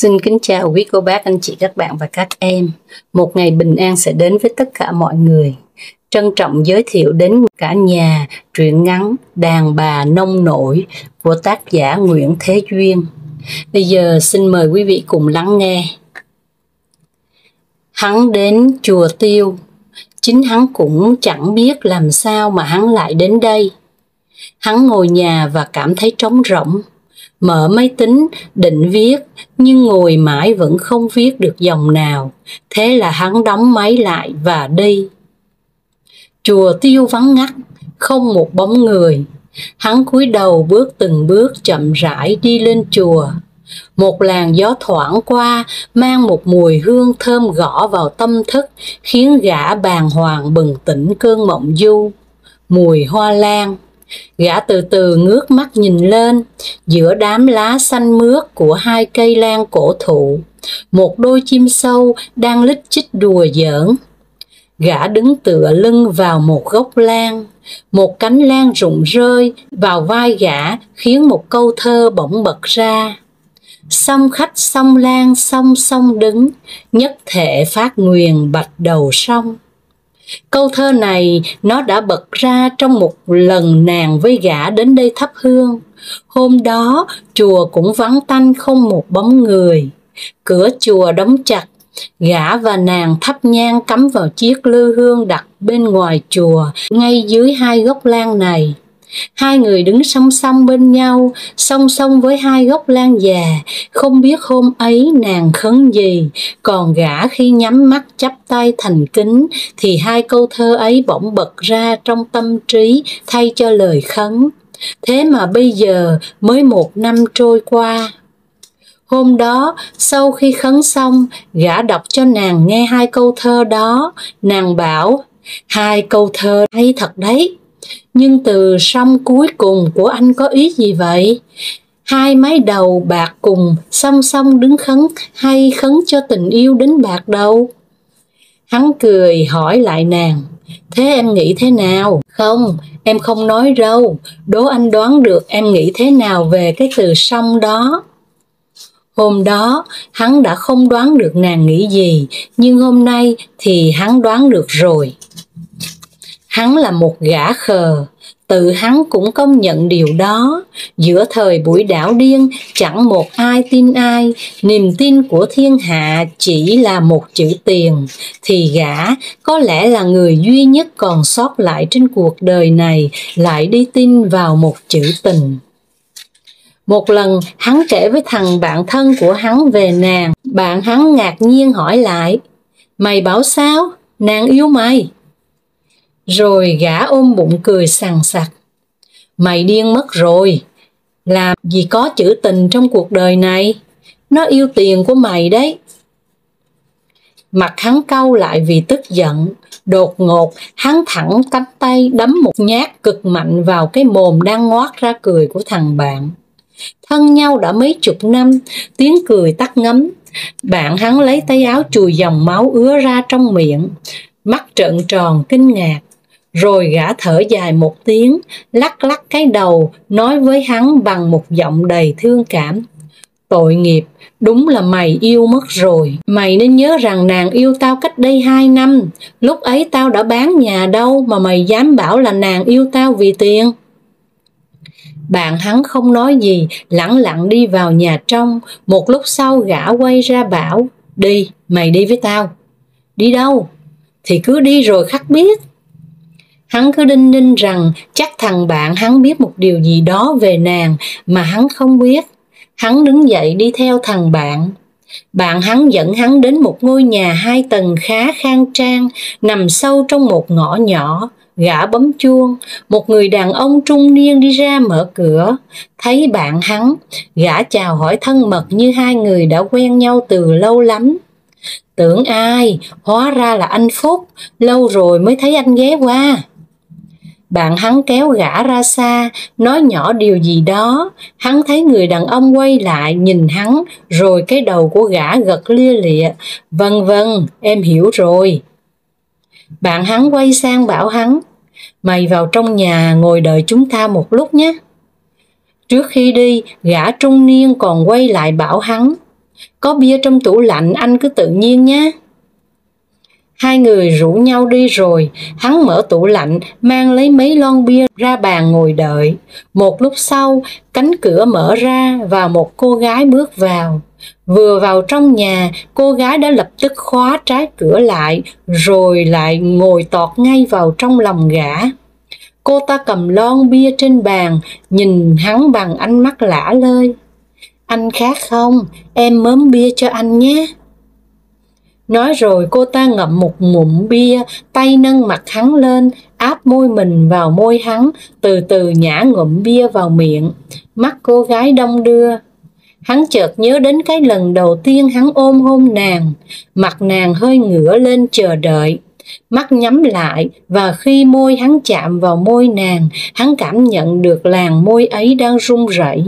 Xin kính chào quý cô bác, anh chị, các bạn và các em. Một ngày bình an sẽ đến với tất cả mọi người. Trân trọng giới thiệu đến cả nhà truyện ngắn Đàn bà nông nổi của tác giả Nguyễn Thế Duyên. Bây giờ xin mời quý vị cùng lắng nghe. Hắn đến chùa Tiêu. Chính hắn cũng chẳng biết làm sao mà hắn lại đến đây. Hắn ngồi nhà và cảm thấy trống rỗng. Mở máy tính định viết nhưng ngồi mãi vẫn không viết được dòng nào. Thế là hắn đóng máy lại và đi. Chùa Tiêu vắng ngắt, không một bóng người. Hắn cúi đầu bước từng bước chậm rãi đi lên chùa. Một làn gió thoảng qua mang một mùi hương thơm gõ vào tâm thức, khiến gã bàng hoàng bừng tỉnh cơn mộng du. Mùi hoa lan. Gã từ từ ngước mắt nhìn lên, giữa đám lá xanh mướt của hai cây lan cổ thụ, một đôi chim sâu đang lích chích đùa giỡn. Gã đứng tựa lưng vào một gốc lan, một cánh lan rụng rơi vào vai gã khiến một câu thơ bỗng bật ra. Song khách song lan song song đứng, nhất thể phát nguyền bạch đầu sông. Câu thơ này nó đã bật ra trong một lần nàng với gã đến đây thắp hương. Hôm đó chùa cũng vắng tanh không một bóng người. Cửa chùa đóng chặt, gã và nàng thắp nhang cắm vào chiếc lư hương đặt bên ngoài chùa, ngay dưới hai gốc lan này. Hai người đứng song song bên nhau, song song với hai gốc lan già. Không biết hôm ấy nàng khấn gì, còn gã khi nhắm mắt chắp tay thành kính, thì hai câu thơ ấy bỗng bật ra trong tâm trí thay cho lời khấn. Thế mà bây giờ mới 1 năm trôi qua. Hôm đó, sau khi khấn xong, gã đọc cho nàng nghe hai câu thơ đó. Nàng bảo, hai câu thơ hay thật đấy. Nhưng từ song cuối cùng của anh có ý gì vậy? Hai mái đầu bạc cùng song song đứng khấn, hay khấn cho tình yêu đến bạc đầu? Hắn cười hỏi lại nàng, thế em nghĩ thế nào? Không, em không nói đâu, đố anh đoán được em nghĩ thế nào về cái từ song đó. Hôm đó hắn đã không đoán được nàng nghĩ gì, nhưng hôm nay thì hắn đoán được rồi. Hắn là một gã khờ, tự hắn cũng công nhận điều đó. Giữa thời buổi đảo điên, chẳng một ai tin ai, niềm tin của thiên hạ chỉ là một chữ tiền, thì gã có lẽ là người duy nhất còn sót lại trên cuộc đời này lại đi tin vào một chữ tình. Một lần hắn kể với thằng bạn thân của hắn về nàng, bạn hắn ngạc nhiên hỏi lại, mày bảo sao? Nàng yêu mày? Rồi gã ôm bụng cười sằng sặc. Mày điên mất rồi, làm gì có chữ tình trong cuộc đời này, nó yêu tiền của mày đấy. Mặt hắn cau lại vì tức giận, đột ngột hắn thẳng cánh tay đấm một nhát cực mạnh vào cái mồm đang ngoác ra cười của thằng bạn. Thân nhau đã mấy chục năm, tiếng cười tắt ngấm. Bạn hắn lấy tay áo chùi dòng máu ứa ra trong miệng, mắt trợn tròn kinh ngạc. Rồi gã thở dài một tiếng, lắc lắc cái đầu, nói với hắn bằng một giọng đầy thương cảm. Tội nghiệp, đúng là mày yêu mất rồi. Mày nên nhớ rằng nàng yêu tao cách đây 2 năm. Lúc ấy tao đã bán nhà đâu mà mày dám bảo là nàng yêu tao vì tiền. Bạn hắn không nói gì, lẳng lặng đi vào nhà trong. Một lúc sau gã quay ra bảo, đi, mày đi với tao. Đi đâu? Thì cứ đi rồi khắc biết. Hắn cứ đinh ninh rằng chắc thằng bạn hắn biết một điều gì đó về nàng mà hắn không biết. Hắn đứng dậy đi theo thằng bạn. Bạn hắn dẫn hắn đến một ngôi nhà 2 tầng khá khang trang, nằm sâu trong một ngõ nhỏ. Gã bấm chuông, một người đàn ông trung niên đi ra mở cửa. Thấy bạn hắn, gã chào hỏi thân mật như hai người đã quen nhau từ lâu lắm. Tưởng ai, hóa ra là anh Phúc, lâu rồi mới thấy anh ghé qua. Bạn hắn kéo gã ra xa, nói nhỏ điều gì đó. Hắn thấy người đàn ông quay lại nhìn hắn, rồi cái đầu của gã gật lia lịa. Vâng vâng, em hiểu rồi. Bạn hắn quay sang bảo hắn, mày vào trong nhà ngồi đợi chúng ta một lúc nhé. Trước khi đi, gã trung niên còn quay lại bảo hắn, Có bia trong tủ lạnh, anh cứ tự nhiên nhé. Hai người rủ nhau đi rồi, hắn mở tủ lạnh, mang lấy mấy lon bia ra bàn ngồi đợi. Một lúc sau, cánh cửa mở ra và một cô gái bước vào. Vừa vào trong nhà, cô gái đã lập tức khóa trái cửa lại, rồi lại ngồi tọt ngay vào trong lòng gã. Cô ta cầm lon bia trên bàn, nhìn hắn bằng ánh mắt lả lơi. Anh khát không? Em mớm bia cho anh nhé. Nói rồi cô ta ngậm một ngụm bia, tay nâng mặt hắn lên, áp môi mình vào môi hắn, từ từ nhả ngụm bia vào miệng. Mắt cô gái đong đưa. Hắn chợt nhớ đến cái lần đầu tiên hắn ôm hôn nàng, mặt nàng hơi ngửa lên chờ đợi. Mắt nhắm lại và khi môi hắn chạm vào môi nàng, hắn cảm nhận được làn môi ấy đang run rẩy.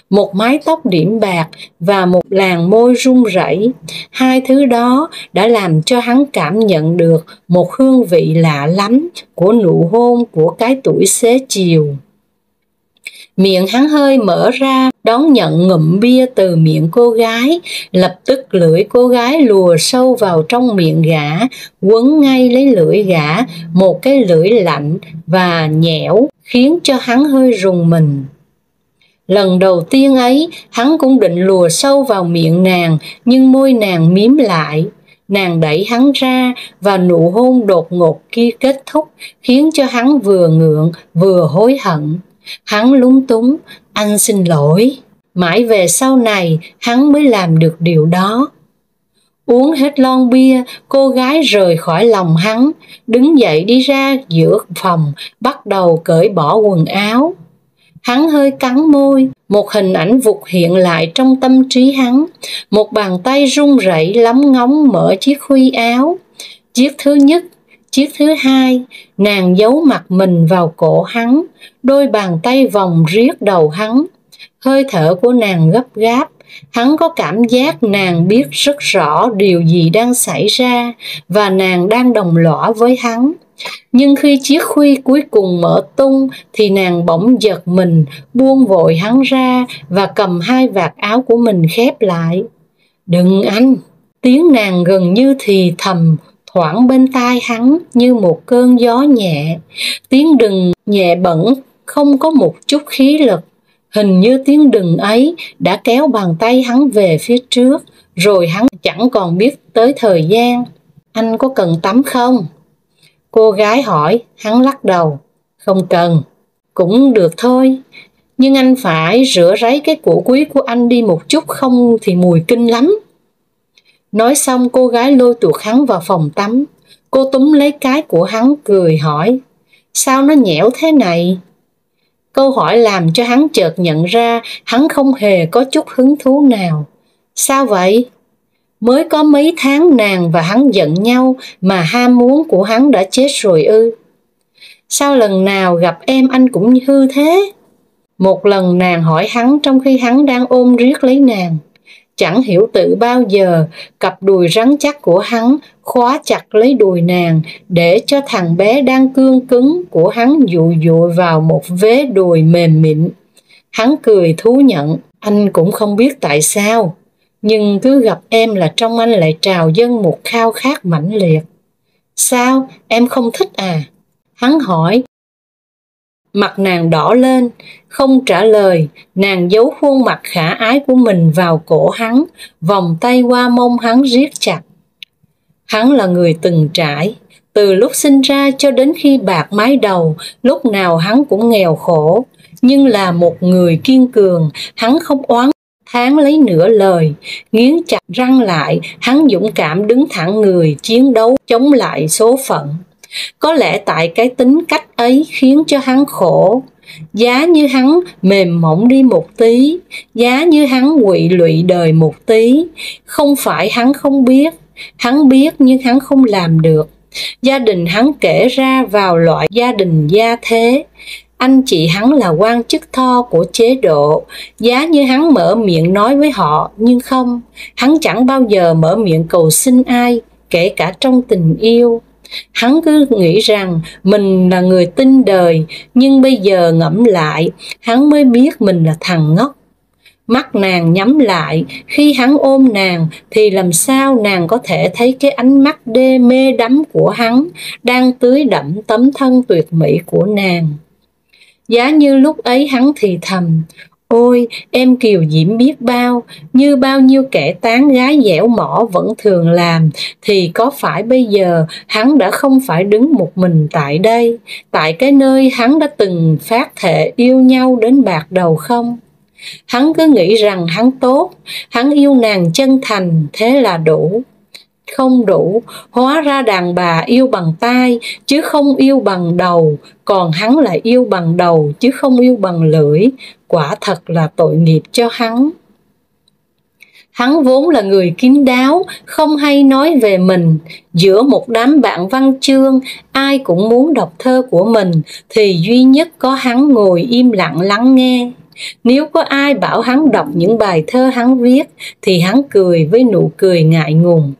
Một mái tóc điểm bạc và một làn môi run rẩy. Hai thứ đó đã làm cho hắn cảm nhận được một hương vị lạ lắm của nụ hôn của cái tuổi xế chiều. Miệng hắn hơi mở ra đón nhận ngụm bia từ miệng cô gái, lập tức lưỡi cô gái lùa sâu vào trong miệng gã, quấn ngay lấy lưỡi gã, một cái lưỡi lạnh và nhẽo khiến cho hắn hơi rùng mình. Lần đầu tiên ấy, hắn cũng định lùa sâu vào miệng nàng, nhưng môi nàng mím lại. Nàng đẩy hắn ra và nụ hôn đột ngột kia kết thúc, khiến cho hắn vừa ngượng vừa hối hận. Hắn lúng túng, anh xin lỗi. Mãi về sau này, hắn mới làm được điều đó. Uống hết lon bia, cô gái rời khỏi lòng hắn, đứng dậy đi ra giữa phòng, bắt đầu cởi bỏ quần áo. Hắn hơi cắn môi, một hình ảnh vụt hiện lại trong tâm trí hắn. Một bàn tay run rẩy lóng ngóng mở chiếc khuy áo. Chiếc thứ nhất, chiếc thứ hai, nàng giấu mặt mình vào cổ hắn, đôi bàn tay vòng riết đầu hắn. Hơi thở của nàng gấp gáp, hắn có cảm giác nàng biết rất rõ điều gì đang xảy ra và nàng đang đồng lõa với hắn. Nhưng khi chiếc khuy cuối cùng mở tung thì nàng bỗng giật mình, buông vội hắn ra và cầm hai vạt áo của mình khép lại. Đừng anh! Tiếng nàng gần như thì thầm thoảng bên tai hắn như một cơn gió nhẹ. Tiếng đừng nhẹ bẩn, không có một chút khí lực. Hình như tiếng đừng ấy đã kéo bàn tay hắn về phía trước, rồi hắn chẳng còn biết tới thời gian. Anh có cần tắm không? Cô gái hỏi, hắn lắc đầu. Không cần. Cũng được thôi. Nhưng anh phải rửa ráy cái cổ quý của anh đi một chút, không thì mùi kinh lắm. Nói xong cô gái lôi tuột hắn vào phòng tắm. Cô túm lấy cái của hắn cười hỏi, sao nó nhẽo thế này? Câu hỏi làm cho hắn chợt nhận ra hắn không hề có chút hứng thú nào. Sao vậy? Mới có mấy tháng nàng và hắn giận nhau mà ham muốn của hắn đã chết rồi ư? Sao lần nào gặp em anh cũng hư thế? Một lần nàng hỏi hắn trong khi hắn đang ôm riết lấy nàng. Chẳng hiểu tự bao giờ cặp đùi rắn chắc của hắn khóa chặt lấy đùi nàng để cho thằng bé đang cương cứng của hắn dụi dụi vào một vế đùi mềm mịn. Hắn cười thú nhận, anh cũng không biết tại sao, nhưng cứ gặp em là trong anh lại trào dâng một khao khát mãnh liệt. Sao, em không thích à? Hắn hỏi. Mặt nàng đỏ lên, không trả lời, nàng giấu khuôn mặt khả ái của mình vào cổ hắn, vòng tay qua mông hắn riết chặt. Hắn là người từng trải, từ lúc sinh ra cho đến khi bạc mái đầu, lúc nào hắn cũng nghèo khổ, nhưng là một người kiên cường, hắn không oán thán lấy nửa lời, nghiến chặt răng lại, hắn dũng cảm đứng thẳng người chiến đấu chống lại số phận. Có lẽ tại cái tính cách ấy khiến cho hắn khổ. Giá như hắn mềm mỏng đi một tí, giá như hắn quỵ lụy đời một tí. Không phải hắn không biết, hắn biết nhưng hắn không làm được. Gia đình hắn kể ra vào loại gia đình gia thế. Anh chị hắn là quan chức tho của chế độ. Giá như hắn mở miệng nói với họ, nhưng không, hắn chẳng bao giờ mở miệng cầu xin ai, kể cả trong tình yêu. Hắn cứ nghĩ rằng mình là người tinh đời, nhưng bây giờ ngẫm lại, hắn mới biết mình là thằng ngốc. Mắt nàng nhắm lại, khi hắn ôm nàng thì làm sao nàng có thể thấy cái ánh mắt đê mê đắm của hắn đang tưới đẫm tấm thân tuyệt mỹ của nàng. Giá như lúc ấy hắn thì thầm: ôi, em kiều diễm biết bao, như bao nhiêu kẻ tán gái dẻo mỏ vẫn thường làm, thì có phải bây giờ hắn đã không phải đứng một mình tại đây, tại cái nơi hắn đã từng phát thệ yêu nhau đến bạc đầu không? Hắn cứ nghĩ rằng hắn tốt, hắn yêu nàng chân thành, thế là đủ. Không đủ, hóa ra đàn bà yêu bằng tai chứ không yêu bằng đầu, còn hắn lại yêu bằng đầu chứ không yêu bằng lưỡi, quả thật là tội nghiệp cho hắn. Hắn vốn là người kín đáo, không hay nói về mình. Giữa một đám bạn văn chương, ai cũng muốn đọc thơ của mình, thì duy nhất có hắn ngồi im lặng lắng nghe. Nếu có ai bảo hắn đọc những bài thơ hắn viết, thì hắn cười với nụ cười ngại ngùng.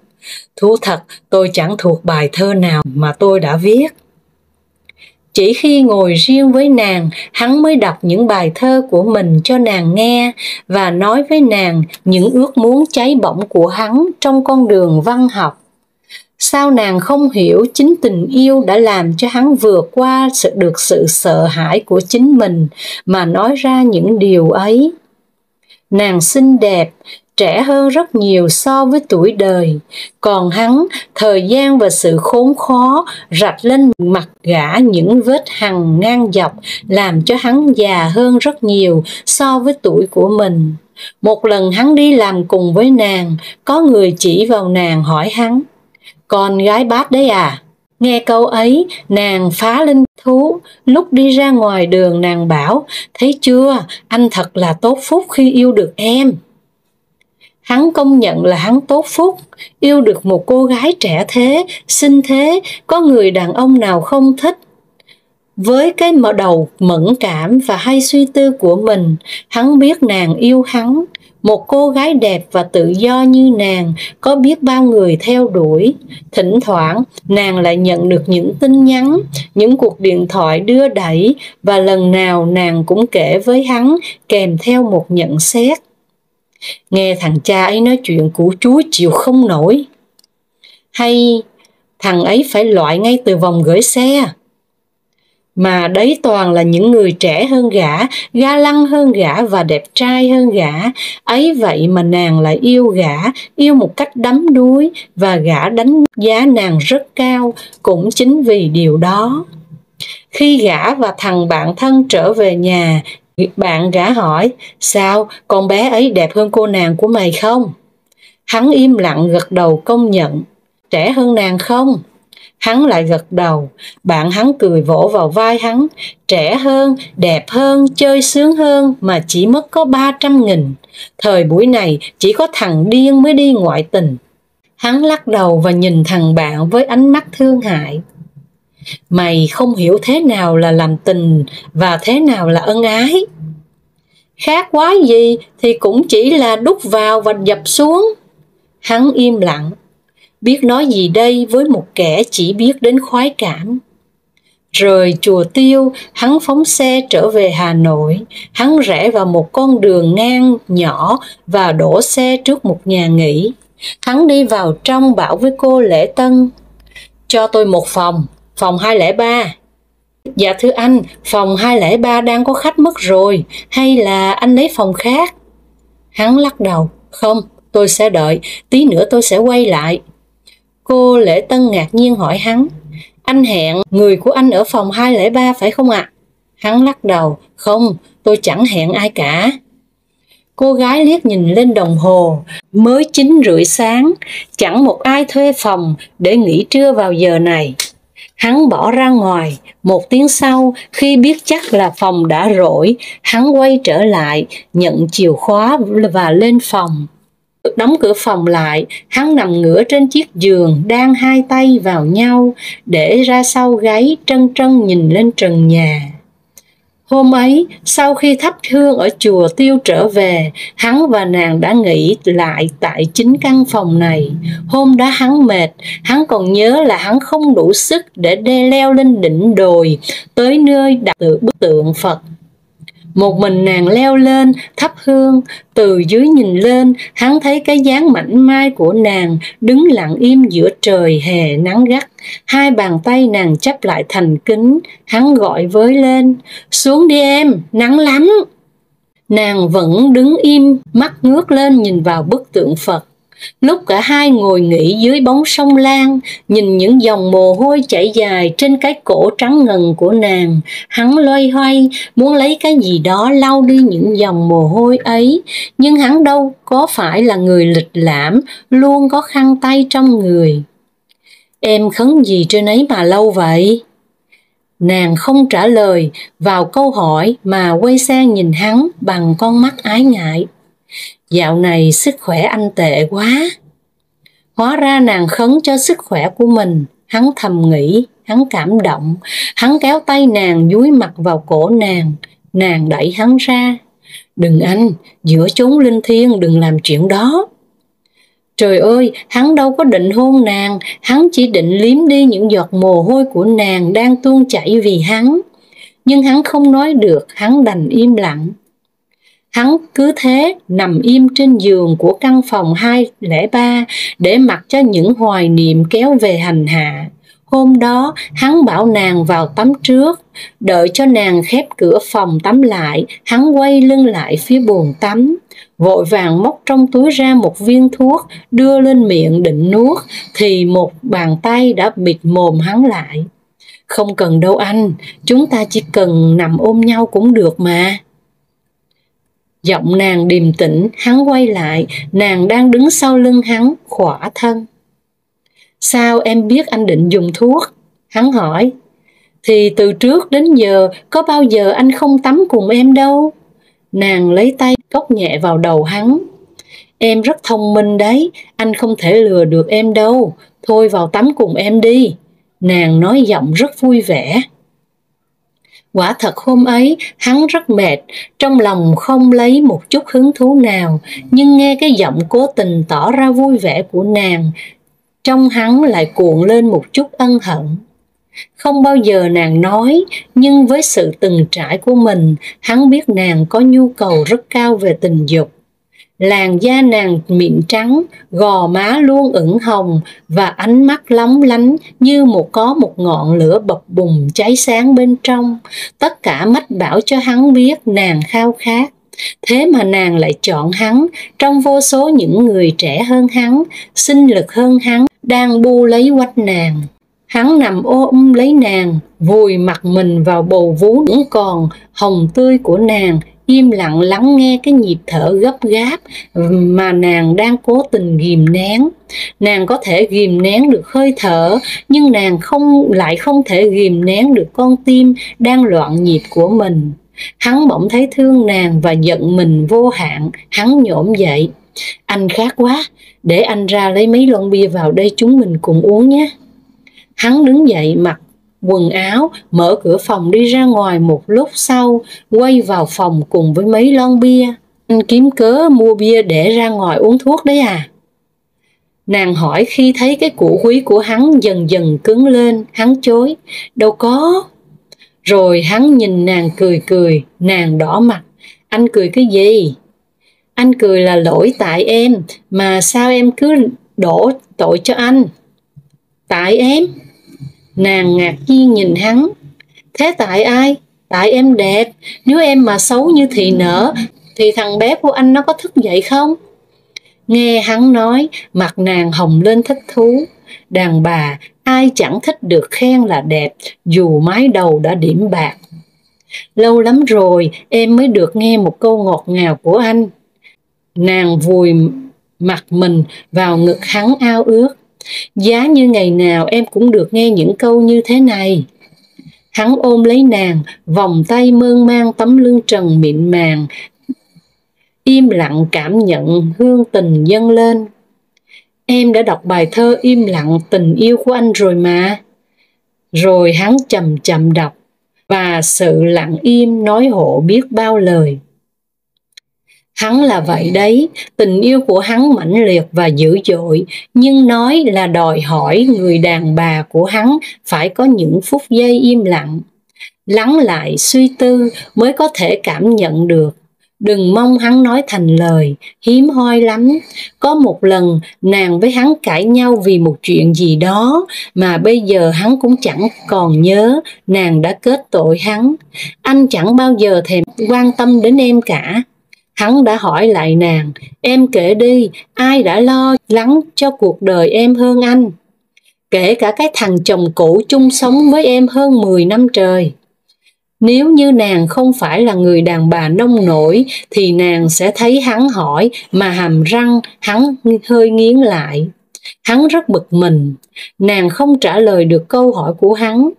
Thú thật, tôi chẳng thuộc bài thơ nào mà tôi đã viết. Chỉ khi ngồi riêng với nàng, hắn mới đọc những bài thơ của mình cho nàng nghe và nói với nàng những ước muốn cháy bỏng của hắn trong con đường văn học. Sao nàng không hiểu chính tình yêu đã làm cho hắn vượt qua được sự sợ hãi của chính mình mà nói ra những điều ấy? Nàng xinh đẹp, trẻ hơn rất nhiều so với tuổi đời, còn hắn, thời gian và sự khốn khó rạch lên mặt gã những vết hằn ngang dọc, làm cho hắn già hơn rất nhiều so với tuổi của mình. Một lần hắn đi làm cùng với nàng, có người chỉ vào nàng hỏi hắn: con gái bác đấy à? Nghe câu ấy, nàng phá lên thú. Lúc đi ra ngoài đường nàng bảo: thấy chưa, anh thật là tốt phúc khi yêu được em. Hắn công nhận là hắn tốt phúc, yêu được một cô gái trẻ thế, xinh thế, có người đàn ông nào không thích. Với cái mở đầu mẫn cảm và hay suy tư của mình, hắn biết nàng yêu hắn. Một cô gái đẹp và tự do như nàng có biết bao người theo đuổi. Thỉnh thoảng nàng lại nhận được những tin nhắn, những cuộc điện thoại đưa đẩy, và lần nào nàng cũng kể với hắn kèm theo một nhận xét: nghe thằng cha ấy nói chuyện củ chuối chịu không nổi. Hay thằng ấy phải loại ngay từ vòng gửi xe. Mà đấy toàn là những người trẻ hơn gã, ga lăng hơn gã và đẹp trai hơn gã. Ấy vậy mà nàng lại yêu gã, yêu một cách đắm đuối, và gã đánh giá nàng rất cao, cũng chính vì điều đó. Khi gã và thằng bạn thân trở về nhà, bạn gã hỏi: sao, con bé ấy đẹp hơn cô nàng của mày không? Hắn im lặng gật đầu công nhận. Trẻ hơn nàng không? Hắn lại gật đầu. Bạn hắn cười vỗ vào vai hắn: trẻ hơn, đẹp hơn, chơi sướng hơn, mà chỉ mất có 300.000. Thời buổi này chỉ có thằng điên mới đi ngoại tình. Hắn lắc đầu và nhìn thằng bạn với ánh mắt thương hại. Mày không hiểu thế nào là làm tình và thế nào là ân ái. Khác quá gì thì cũng chỉ là đút vào và dập xuống. Hắn im lặng. Biết nói gì đây với một kẻ chỉ biết đến khoái cảm. Rời Chùa Tiêu, hắn phóng xe trở về Hà Nội. Hắn rẽ vào một con đường ngang nhỏ và đổ xe trước một nhà nghỉ. Hắn đi vào trong bảo với cô lễ tân: cho tôi một phòng, phòng 203. Dạ thưa anh, phòng 203 đang có khách mất rồi, hay là anh lấy phòng khác? Hắn lắc đầu: không, tôi sẽ đợi, tí nữa tôi sẽ quay lại. Cô lễ tân ngạc nhiên hỏi hắn: anh hẹn người của anh ở phòng 203 phải không ạ? Hắn lắc đầu: không, tôi chẳng hẹn ai cả. Cô gái liếc nhìn lên đồng hồ, mới 9:30 sáng, chẳng một ai thuê phòng để nghỉ trưa vào giờ này. Hắn bỏ ra ngoài. Một tiếng sau, khi biết chắc là phòng đã rỗi, hắn quay trở lại, nhận chìa khóa và lên phòng. Đóng cửa phòng lại, hắn nằm ngửa trên chiếc giường, đang hai tay vào nhau, để ra sau gáy, trân trân nhìn lên trần nhà. Hôm ấy, sau khi thắp hương ở Chùa Tiêu trở về, hắn và nàng đã nghỉ lại tại chính căn phòng này. Hôm đó hắn mệt, hắn còn nhớ là hắn không đủ sức để leo lên đỉnh đồi, tới nơi đặt bức tượng Phật. Một mình nàng leo lên thắp hương, từ dưới nhìn lên, hắn thấy cái dáng mảnh mai của nàng đứng lặng im giữa trời hè nắng gắt. Hai bàn tay nàng chắp lại thành kính, hắn gọi với lên, xuống đi em, nắng lắm. Nàng vẫn đứng im, mắt ngước lên nhìn vào bức tượng Phật. Lúc cả hai ngồi nghỉ dưới bóng sông Lan, nhìn những dòng mồ hôi chảy dài trên cái cổ trắng ngần của nàng, hắn loay hoay muốn lấy cái gì đó lau đi những dòng mồ hôi ấy, nhưng hắn đâu có phải là người lịch lãm, luôn có khăn tay trong người. Em khấn gì trên ấy mà lâu vậy? Nàng không trả lời vào câu hỏi mà quay sang nhìn hắn bằng con mắt ái ngại. Dạo này sức khỏe anh tệ quá. Hóa ra nàng khấn cho sức khỏe của mình. Hắn thầm nghĩ, hắn cảm động. Hắn kéo tay nàng dúi mặt vào cổ nàng. Nàng đẩy hắn ra. Đừng anh, giữa chốn linh thiêng đừng làm chuyện đó. Trời ơi, hắn đâu có định hôn nàng, hắn chỉ định liếm đi những giọt mồ hôi của nàng đang tuôn chảy vì hắn. Nhưng hắn không nói được, hắn đành im lặng. Hắn cứ thế nằm im trên giường của căn phòng 203 để mặc cho những hoài niệm kéo về hành hạ. Hôm đó, hắn bảo nàng vào tắm trước, đợi cho nàng khép cửa phòng tắm lại, hắn quay lưng lại phía bồn tắm, vội vàng móc trong túi ra một viên thuốc, đưa lên miệng định nuốt, thì một bàn tay đã bịt mồm hắn lại. Không cần đâu anh, chúng ta chỉ cần nằm ôm nhau cũng được mà. Giọng nàng điềm tĩnh, hắn quay lại, nàng đang đứng sau lưng hắn, khỏa thân. Sao em biết anh định dùng thuốc? Hắn hỏi. Thì từ trước đến giờ, có bao giờ anh không tắm cùng em đâu. Nàng lấy tay cốc nhẹ vào đầu hắn. Em rất thông minh đấy, anh không thể lừa được em đâu. Thôi vào tắm cùng em đi. Nàng nói giọng rất vui vẻ. Quả thật hôm ấy, hắn rất mệt, trong lòng không lấy một chút hứng thú nào, nhưng nghe cái giọng cố tình tỏ ra vui vẻ của nàng, trong hắn lại cuộn lên một chút ân hận. Không bao giờ nàng nói, nhưng với sự từng trải của mình, hắn biết nàng có nhu cầu rất cao về tình dục. Làn da nàng mịn trắng, gò má luôn ửng hồng và ánh mắt lóng lánh như có một ngọn lửa bập bùng cháy sáng bên trong. Tất cả mách bảo cho hắn biết nàng khao khát. Thế mà nàng lại chọn hắn trong vô số những người trẻ hơn hắn, sinh lực hơn hắn, đang bu lấy quách nàng. Hắn nằm ôm lấy nàng, vùi mặt mình vào bầu vú vẫn còn hồng tươi của nàng, im lặng lắng nghe cái nhịp thở gấp gáp mà nàng đang cố tình ghìm nén. Nàng có thể ghìm nén được hơi thở, nhưng nàng lại không thể ghìm nén được con tim đang loạn nhịp của mình. Hắn bỗng thấy thương nàng và giận mình vô hạn, hắn nhổm dậy. Anh khát quá, để anh ra lấy mấy lon bia vào đây chúng mình cùng uống nhé. Hắn đứng dậy mặc quần áo, mở cửa phòng đi ra ngoài, một lúc sau quay vào phòng cùng với mấy lon bia. Anh kiếm cớ mua bia để ra ngoài uống thuốc đấy à? Nàng hỏi khi thấy cái củ quý của hắn dần dần cứng lên. Hắn chối, đâu có. Rồi hắn nhìn nàng cười cười, nàng đỏ mặt. Anh cười cái gì? Anh cười là lỗi tại em, mà sao em cứ đổ tội cho anh? Tại em? Nàng ngạc nhiên nhìn hắn. Thế tại ai? Tại em đẹp. Nếu em mà xấu như thị nở thì thằng bé của anh nó có thức dậy không? Nghe hắn nói, mặt nàng hồng lên thích thú. Đàn bà ai chẳng thích được khen là đẹp, dù mái đầu đã điểm bạc. Lâu lắm rồi em mới được nghe một câu ngọt ngào của anh. Nàng vùi mặt mình vào ngực hắn ao ước. Giá như ngày nào em cũng được nghe những câu như thế này. Hắn ôm lấy nàng, vòng tay mơn man tấm lưng trần mịn màng, im lặng cảm nhận hương tình dâng lên. Em đã đọc bài thơ Im lặng tình yêu của anh rồi mà. Rồi hắn chậm chậm đọc, và sự lặng im nói hộ biết bao lời. Hắn là vậy đấy, tình yêu của hắn mãnh liệt và dữ dội, nhưng nói là đòi hỏi người đàn bà của hắn phải có những phút giây im lặng. Lắng lại suy tư mới có thể cảm nhận được. Đừng mong hắn nói thành lời, hiếm hoi lắm. Có một lần nàng với hắn cãi nhau vì một chuyện gì đó mà bây giờ hắn cũng chẳng còn nhớ nàng đã kết tội hắn. Anh chẳng bao giờ thèm quan tâm đến em cả. Hắn đã hỏi lại nàng, em kể đi, ai đã lo lắng cho cuộc đời em hơn anh? Kể cả cái thằng chồng cũ chung sống với em hơn 10 năm trời. Nếu như nàng không phải là người đàn bà nông nổi thì nàng sẽ thấy hắn hỏi mà hàm răng hắn hơi nghiến lại. Hắn rất bực mình. Nàng không trả lời được câu hỏi của hắn.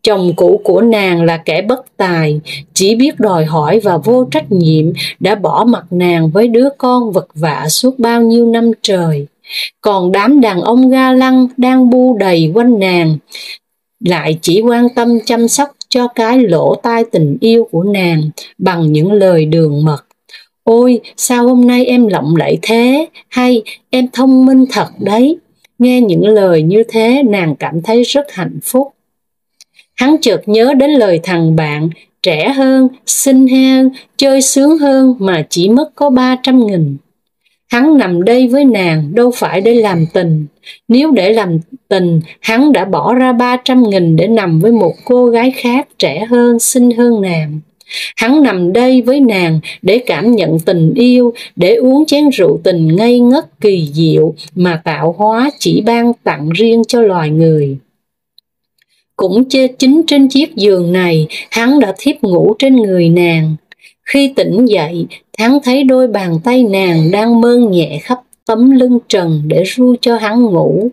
Chồng cũ của nàng là kẻ bất tài, chỉ biết đòi hỏi và vô trách nhiệm, đã bỏ mặc nàng với đứa con vật vã suốt bao nhiêu năm trời. Còn đám đàn ông ga lăng đang bu đầy quanh nàng lại chỉ quan tâm chăm sóc cho cái lỗ tai tình yêu của nàng bằng những lời đường mật. Ôi, sao hôm nay em lộng lẫy thế? Hay em thông minh thật đấy. Nghe những lời như thế nàng cảm thấy rất hạnh phúc. Hắn chợt nhớ đến lời thằng bạn, trẻ hơn, xinh hơn, chơi sướng hơn mà chỉ mất có 300.000. Hắn nằm đây với nàng đâu phải để làm tình. Nếu để làm tình, hắn đã bỏ ra 300.000 để nằm với một cô gái khác trẻ hơn, xinh hơn nàng. Hắn nằm đây với nàng để cảm nhận tình yêu, để uống chén rượu tình ngây ngất kỳ diệu mà tạo hóa chỉ ban tặng riêng cho loài người. Cũng chính trên chiếc giường này, hắn đã thiếp ngủ trên người nàng. Khi tỉnh dậy, hắn thấy đôi bàn tay nàng đang mơn nhẹ khắp tấm lưng trần để ru cho hắn ngủ.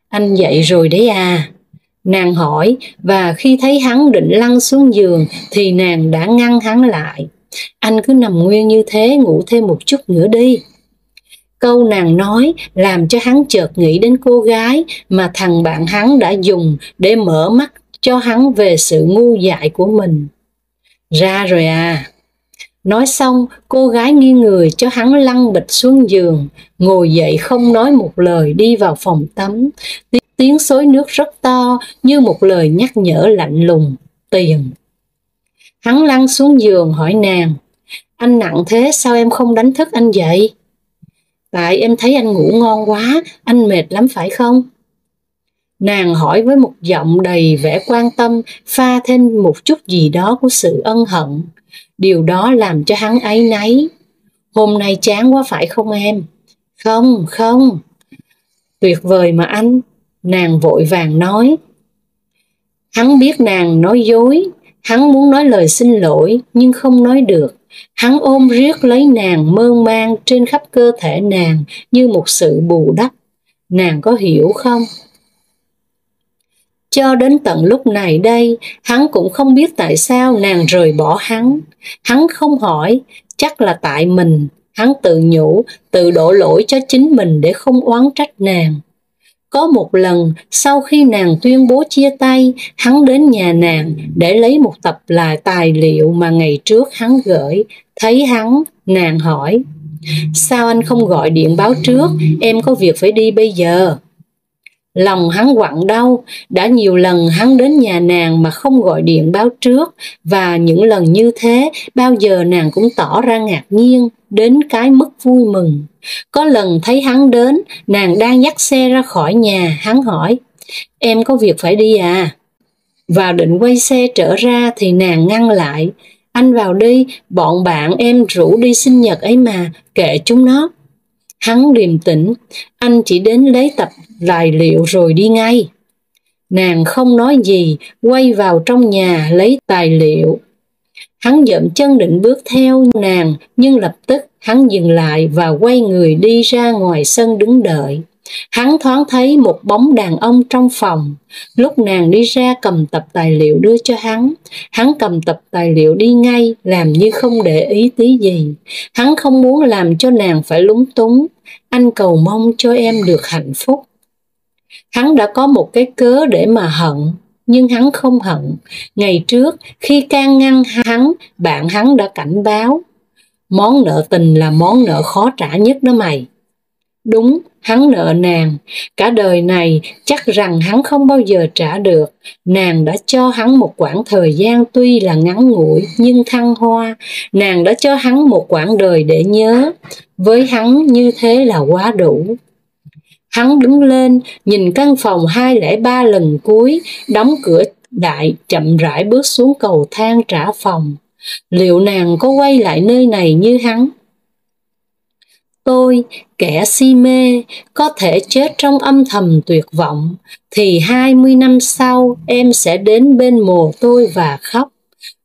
Anh dậy rồi đấy à? Nàng hỏi, và khi thấy hắn định lăn xuống giường thì nàng đã ngăn hắn lại. Anh cứ nằm nguyên như thế, ngủ thêm một chút nữa đi. Câu nàng nói làm cho hắn chợt nghĩ đến cô gái mà thằng bạn hắn đã dùng để mở mắt cho hắn về sự ngu dại của mình. Ra rồi à? Nói xong, cô gái nghiêng người cho hắn lăn bịch xuống giường, ngồi dậy không nói một lời đi vào phòng tắm. Tiếng xối nước rất to như một lời nhắc nhở lạnh lùng, tiền. Hắn lăn xuống giường hỏi nàng, anh nặng thế sao em không đánh thức anh dậy? Tại em thấy anh ngủ ngon quá, anh mệt lắm phải không? Nàng hỏi với một giọng đầy vẻ quan tâm, pha thêm một chút gì đó của sự ân hận. Điều đó làm cho hắn áy náy. Hôm nay chán quá phải không em? Không, không. Tuyệt vời mà anh. Nàng vội vàng nói. Hắn biết nàng nói dối. Hắn muốn nói lời xin lỗi nhưng không nói được. Hắn ôm riết lấy nàng mơn man trên khắp cơ thể nàng như một sự bù đắp. Nàng có hiểu không? Cho đến tận lúc này đây, hắn cũng không biết tại sao nàng rời bỏ hắn. Hắn không hỏi, chắc là tại mình. Hắn tự nhủ, tự đổ lỗi cho chính mình để không oán trách nàng. Có một lần, sau khi nàng tuyên bố chia tay, hắn đến nhà nàng để lấy một tập là tài liệu mà ngày trước hắn gửi. Thấy hắn, nàng hỏi, sao anh không gọi điện báo trước, em có việc phải đi bây giờ. Lòng hắn quặn đau, đã nhiều lần hắn đến nhà nàng mà không gọi điện báo trước, và những lần như thế bao giờ nàng cũng tỏ ra ngạc nhiên, đến cái mức vui mừng. Có lần thấy hắn đến, nàng đang dắt xe ra khỏi nhà, hắn hỏi, em có việc phải đi à? Và định quay xe trở ra thì nàng ngăn lại, anh vào đi, bọn bạn em rủ đi sinh nhật ấy mà, kệ chúng nó. Hắn điềm tĩnh, anh chỉ đến lấy tập tài liệu rồi đi ngay. Nàng không nói gì, quay vào trong nhà lấy tài liệu. Hắn dậm chân định bước theo nàng, nhưng lập tức hắn dừng lại và quay người đi ra ngoài sân đứng đợi. Hắn thoáng thấy một bóng đàn ông trong phòng. Lúc nàng đi ra cầm tập tài liệu đưa cho hắn cầm tập tài liệu đi ngay, làm như không để ý tí gì. Hắn không muốn làm cho nàng phải lúng túng. Anh cầu mong cho em được hạnh phúc. Hắn đã có một cái cớ để mà hận, nhưng hắn không hận. Ngày trước, khi can ngăn hắn, bạn hắn đã cảnh báo. Món nợ tình là món nợ khó trả nhất đó mày. Đúng, hắn nợ nàng. Cả đời này chắc rằng hắn không bao giờ trả được. Nàng đã cho hắn một quãng thời gian tuy là ngắn ngủi nhưng thăng hoa. Nàng đã cho hắn một quãng đời để nhớ. Với hắn như thế là quá đủ. Hắn đứng lên, nhìn căn phòng 203 lần cuối, đóng cửa đại, chậm rãi bước xuống cầu thang trả phòng. Liệu nàng có quay lại nơi này như hắn? Tôi, kẻ si mê, có thể chết trong âm thầm tuyệt vọng, thì 20 năm sau em sẽ đến bên mồ tôi và khóc.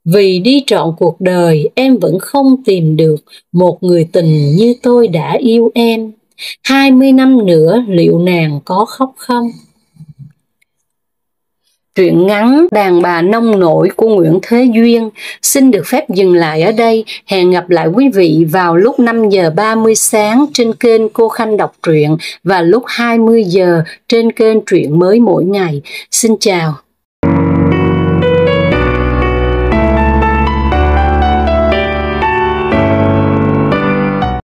Vì đi trọn cuộc đời em vẫn không tìm được một người tình như tôi đã yêu em. 20 năm nữa liệu nàng có khóc không? Truyện ngắn Đàn bà nông nổi của Nguyễn Thế Duyên xin được phép dừng lại ở đây. Hẹn gặp lại quý vị vào lúc 5 giờ 30 sáng trên kênh Cô Khanh đọc truyện và lúc 20 giờ trên kênh Truyện Mới Mỗi Ngày. Xin chào.